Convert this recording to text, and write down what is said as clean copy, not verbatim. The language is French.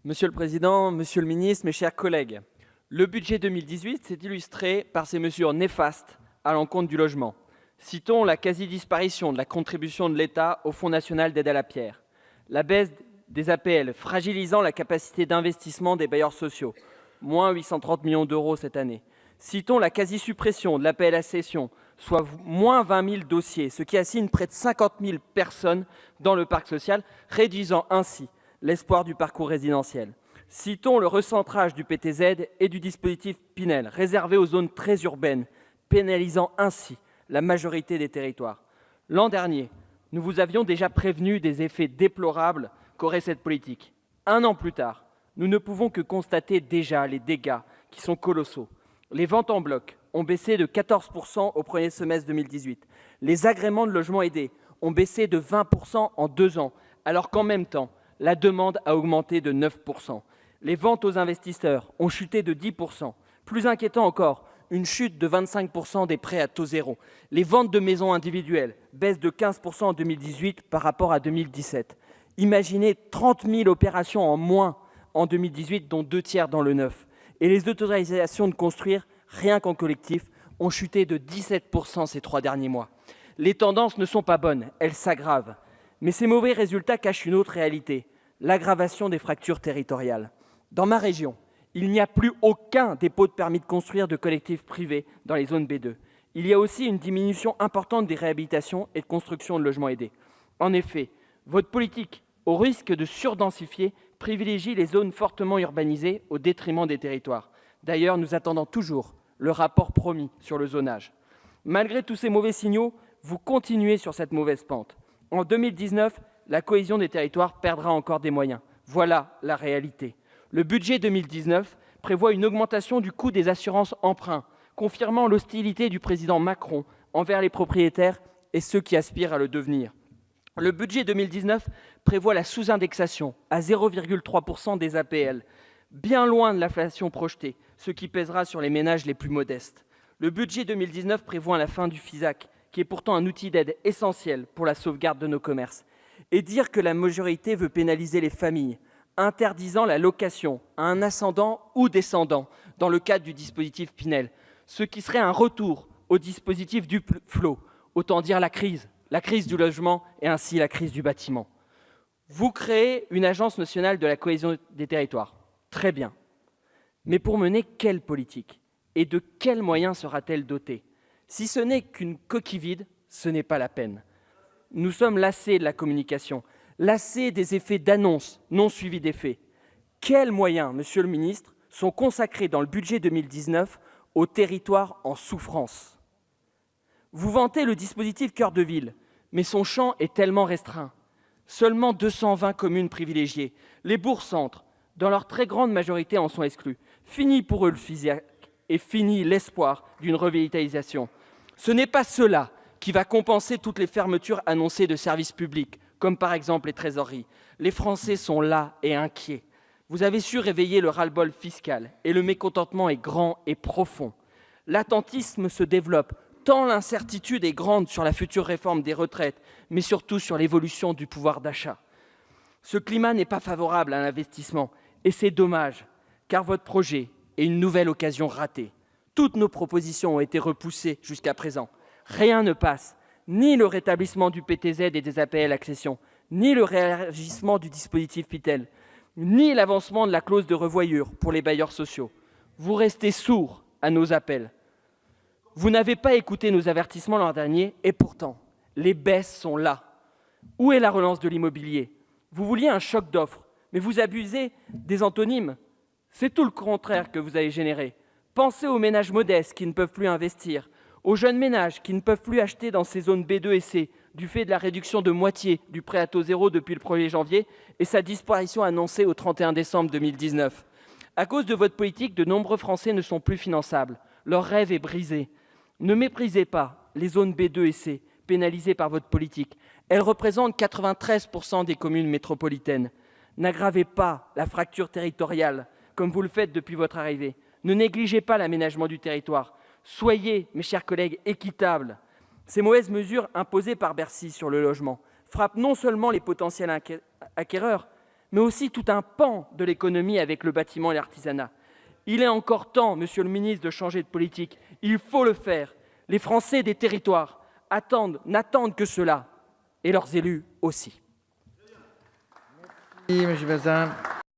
Monsieur le Président, Monsieur le Ministre, mes chers collègues, le budget 2018 s'est illustré par ces mesures néfastes à l'encontre du logement. Citons la quasi-disparition de la contribution de l'État au Fonds national d'aide à la pierre, la baisse des APL fragilisant la capacité d'investissement des bailleurs sociaux, moins 830 millions d'euros cette année. Citons la quasi-suppression de l'APL accession, soit moins 20 000 dossiers, ce qui assigne près de 50 000 personnes dans le parc social, réduisant ainsi l'espoir du parcours résidentiel. Citons le recentrage du PTZ et du dispositif Pinel, réservé aux zones très urbaines, pénalisant ainsi la majorité des territoires. L'an dernier, nous vous avions déjà prévenu des effets déplorables qu'aurait cette politique. Un an plus tard, nous ne pouvons que constater déjà les dégâts qui sont colossaux. Les ventes en bloc ont baissé de 14% au premier semestre 2018. Les agréments de logements aidés ont baissé de 20% en 2 ans, alors qu'en même temps, la demande a augmenté de 9%. Les ventes aux investisseurs ont chuté de 10%. Plus inquiétant encore, une chute de 25% des prêts à taux zéro. Les ventes de maisons individuelles baissent de 15% en 2018 par rapport à 2017. Imaginez 30 000 opérations en moins en 2018, dont 2 tiers dans le neuf. Et les autorisations de construire, rien qu'en collectif, ont chuté de 17% ces 3 derniers mois. Les tendances ne sont pas bonnes, elles s'aggravent. Mais ces mauvais résultats cachent une autre réalité, l'aggravation des fractures territoriales. Dans ma région, il n'y a plus aucun dépôt de permis de construire de collectifs privés dans les zones B2. Il y a aussi une diminution importante des réhabilitations et de construction de logements aidés. En effet, votre politique, au risque de surdensifier, privilégie les zones fortement urbanisées au détriment des territoires. D'ailleurs, nous attendons toujours le rapport promis sur le zonage. Malgré tous ces mauvais signaux, vous continuez sur cette mauvaise pente. En 2019, la cohésion des territoires perdra encore des moyens. Voilà la réalité. Le budget 2019 prévoit une augmentation du coût des assurances emprunts, confirmant l'hostilité du président Macron envers les propriétaires et ceux qui aspirent à le devenir. Le budget 2019 prévoit la sous-indexation à 0,3% des APL, bien loin de l'inflation projetée, ce qui pèsera sur les ménages les plus modestes. Le budget 2019 prévoit la fin du FISAC, qui est pourtant un outil d'aide essentiel pour la sauvegarde de nos commerces. Et dire que la majorité veut pénaliser les familles, interdisant la location à un ascendant ou descendant dans le cadre du dispositif Pinel, ce qui serait un retour au dispositif du flot, autant dire la crise du logement et ainsi la crise du bâtiment. Vous créez une agence nationale de la cohésion des territoires. Très bien. Mais pour mener quelle politique? Et de quels moyens sera-t-elle dotée? Si ce n'est qu'une coquille vide, ce n'est pas la peine. Nous sommes lassés de la communication, lassés des effets d'annonce non suivis d'effets. Quels moyens, Monsieur le Ministre, sont consacrés dans le budget 2019 aux territoires en souffrance? Vous vantez le dispositif Cœur de Ville, mais son champ est tellement restreint. Seulement 220 communes privilégiées. Les bourgs-centres, dans leur très grande majorité, en sont exclus. Fini pour eux le FISAC et fini l'espoir d'une revitalisation. Ce n'est pas cela qui va compenser toutes les fermetures annoncées de services publics, comme par exemple les trésoreries. Les Français sont là et inquiets. Vous avez su réveiller le ras-le-bol fiscal et le mécontentement est grand et profond. L'attentisme se développe, tant l'incertitude est grande sur la future réforme des retraites, mais surtout sur l'évolution du pouvoir d'achat. Ce climat n'est pas favorable à l'investissement et c'est dommage, car votre projet est une nouvelle occasion ratée. Toutes nos propositions ont été repoussées jusqu'à présent. Rien ne passe, ni le rétablissement du PTZ et des APL accession, ni le réagissement du dispositif PITEL, ni l'avancement de la clause de revoyure pour les bailleurs sociaux. Vous restez sourds à nos appels. Vous n'avez pas écouté nos avertissements l'an dernier et pourtant, les baisses sont là. Où est la relance de l'immobilier? Vous vouliez un choc d'offres, mais vous abusez des antonymes. C'est tout le contraire que vous avez généré. Pensez aux ménages modestes qui ne peuvent plus investir, aux jeunes ménages qui ne peuvent plus acheter dans ces zones B2 et C, du fait de la réduction de moitié du prêt à taux zéro depuis le 1er janvier et sa disparition annoncée au 31 décembre 2019. À cause de votre politique, de nombreux Français ne sont plus finançables. Leur rêve est brisé. Ne méprisez pas les zones B2 et C, pénalisées par votre politique. Elles représentent 93% des communes métropolitaines. N'aggravez pas la fracture territoriale, comme vous le faites depuis votre arrivée. Ne négligez pas l'aménagement du territoire. Soyez, mes chers collègues, équitables. Ces mauvaises mesures imposées par Bercy sur le logement frappent non seulement les potentiels acquéreurs, mais aussi tout un pan de l'économie avec le bâtiment et l'artisanat. Il est encore temps, monsieur le ministre, de changer de politique. Il faut le faire. Les Français des territoires n'attendent que cela, et leurs élus aussi. Merci, M. Bazin.